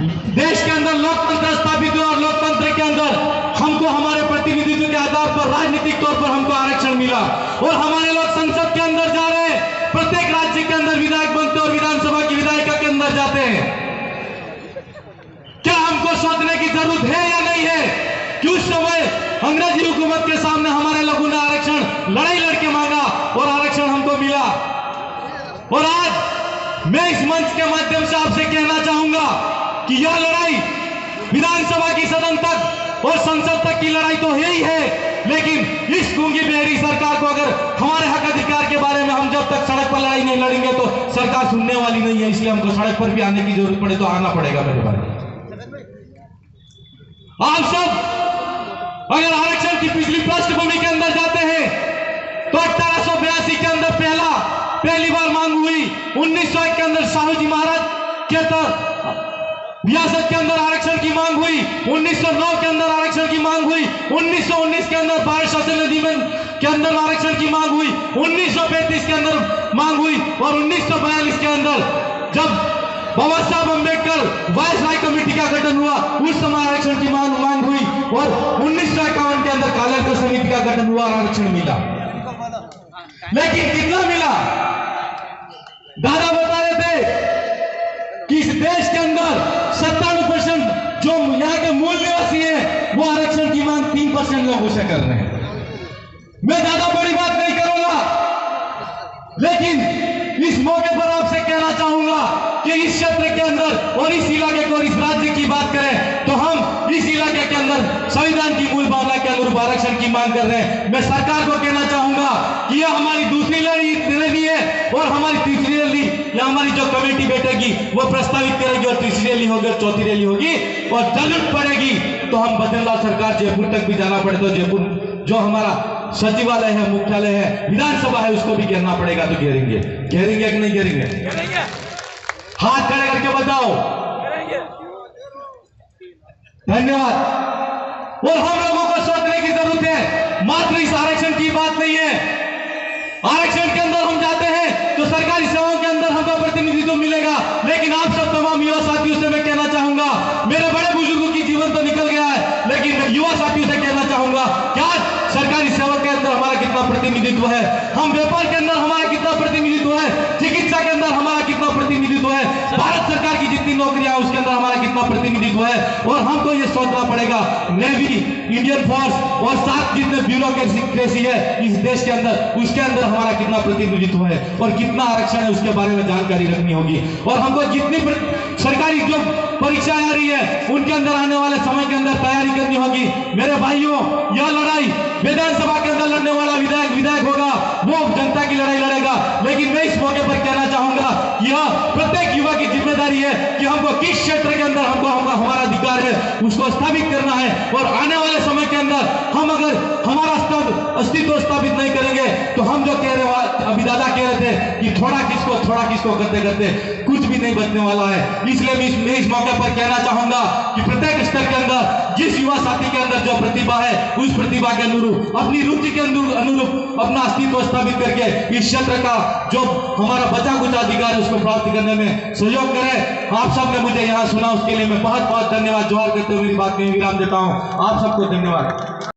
देश के अंदर लोकतंत्र स्थापित हुआ और लोकतंत्र के अंदर हमको हमारे प्रतिनिधित्व के आधार पर राजनीतिक तौर पर हमको आरक्षण मिला और हमारे लोग संसद के अंदर जा रहे हैं, प्रत्येक राज्य के अंदर विधायक बनते और विधानसभा की विधायिका के अंदर जाते हैं। क्या हमको सोचने की जरूरत है या नहीं है कि उस समय अंग्रेजी हुकूमत के सामने हमारे लोगों ने आरक्षण लड़ाई लड़के मांगा और आरक्षण हमको मिला। और आज मैं इस मंच के माध्यम से आपसे कहना चाहूंगा कि यह लड़ाई विधानसभा की सदन तक और संसद तक की लड़ाई तो है ही है, लेकिन इस गूंगी बहरी सरकार को अगर हमारे हक अधिकार के बारे में हम जब तक सड़क पर लड़ाई नहीं लड़ेंगे तो सरकार सुनने वाली नहीं है। इसलिए हमको सड़क पर भी आने की जरूरत पड़े तो आना पड़ेगा। मेरे भाई, आप सब अगर आरक्षण की पिछली पृष्ठभूमि के अंदर जाते हैं तो 1882 के अंदर पहली बार मांग हुई। 1901 के अंदर साहू जी महाराज के तहत रियासत के अंदर आरक्षण की मांग हुई। 1909 के अंदर आरक्षण की मांग हुई। 1919 के अंदर भारत शासन अधिनियम के अंदर आरक्षण की मांग हुई। 1935 के अंदर मांग हुई और 1942 के अंदर जब बाबा साहब अम्बेडकर वायसराय कमेटी का गठन हुआ उस समय आरक्षण की मांग हुई और 1951 के अंदर कालेकर समिति का गठन हुआ और आरक्षण मिला। लेकिन कितना मिला? दादा बता रहे थे कि इस देश के अंदर 97% जो यहाँ के मूल निवासी है वो आरक्षण की मांग 3% लोगों से कर रहे हैं। मैं ज्यादा बड़ी बात नहीं करूंगा, लेकिन इस मौके पर आपसे कहना चाहूंगा कि इस क्षेत्र के अंदर और इस इलाके को और इस राज्य की बात करें तो हम इस इलाके के अंदर संविधान की मूल भावना के अनुरूप आरक्षण की मांग कर रहे हैं। मैं सरकार को कहना चाहूंगा कि यह हमारी दूसरी रैली है और हमारी तीसरी रैली या हमारी जो कमेटी बैठेगी वो प्रस्तावित करेगी और तीसरी रैली होगी और चौथी रैली होगी और जरूरत पड़ेगी तो हम बदनलाल सरकार जयपुर तक भी जाना पड़े तो जयपुर जो हमारा सचिवालय है, मुख्यालय है, विधानसभा है, उसको भी घेरना पड़ेगा तो घेरेंगे कि नहीं घेरेंगे? हाथ खड़े करके बताओ। धन्यवाद। और हम लोगों को सोचने की जरूरत है, मात्र इस आरक्षण की बात नहीं है। आरक्षण के अंदर हम जाते हैं तो सरकारी सेवाओं के अंदर हमको प्रतिनिधित्व मिलेगा, लेकिन आप सब तमाम युवा साथियों से मैं कहना चाहूंगा, मेरे बड़े बुजुर्गों की जीवन तो निकल गया है, लेकिन मैं युवा साथियों से कहना चाहूंगा क्या सरकारी सेवा के अंदर हमारा कितना प्रतिनिधित्व है, हम व्यापार के अंदर हमारा कितना प्रतिनिधित्व है, चिकित्सा के अंदर हमारा कितना प्रतिनिधित्व है, भारत सरकार की जितनी नौकरियां उसके अंदर हमारा कितना प्रतिनिधित्व है। और हमको ये सोचना पड़ेगा, नेवी, इंडियन फोर्स और साथ जितने ब्यूरोक्रेसी है इस देश के अंदर उसके अंदर हमारा कितना प्रतिनिधित्व है और कितना आरक्षण है उसके बारे में जानकारी रखनी होगी। और हमको जितनी सरकारी जो परीक्षाएं आ रही है उनके अंदर आने वाले समय के अंदर तैयारी करनी होगी। मेरे भाइयों, यह लड़ाई विधानसभा के अंदर लड़ने वाला विधायक होगा, वो जनता की लड़ाई लड़ेगा, लेकिन मैं इस मौके पर कहना चाहूंगा यह प्रत्येक युवा की जिम्मेदारी है कि हमको किस क्षेत्र के अंदर हमको हमारा अधिकार है उसको स्थापित करना है। और आने वाले समय के अंदर हम अगर हमारा अस्तित्व स्थापित नहीं करेंगे तो हम जो कह रहे अभी दादा कह रहे थे कि थोड़ा किसको करते करते कुछ भी नहीं बचने वाला है। इसलिए मैं इस मौके पर कहना चाहूंगा कि प्रत्येक स्तर के अंदर जिस युवा साथी के अंदर जो प्रतिभा है उस प्रतिभा के अनुरूप अपनी रुचि के अनुरूप अपना अस्तित्व स्थापित करके इस क्षेत्र का जो हमारा बचा कुचा अधिकार है उसको प्राप्त करने में सहयोग करें। आप सबने मुझे यहाँ सुना उसके लिए मैं बहुत बहुत धन्यवाद जोहार करते हुए मेरी बात में विराम देता हूँ। आप सबको धन्यवाद।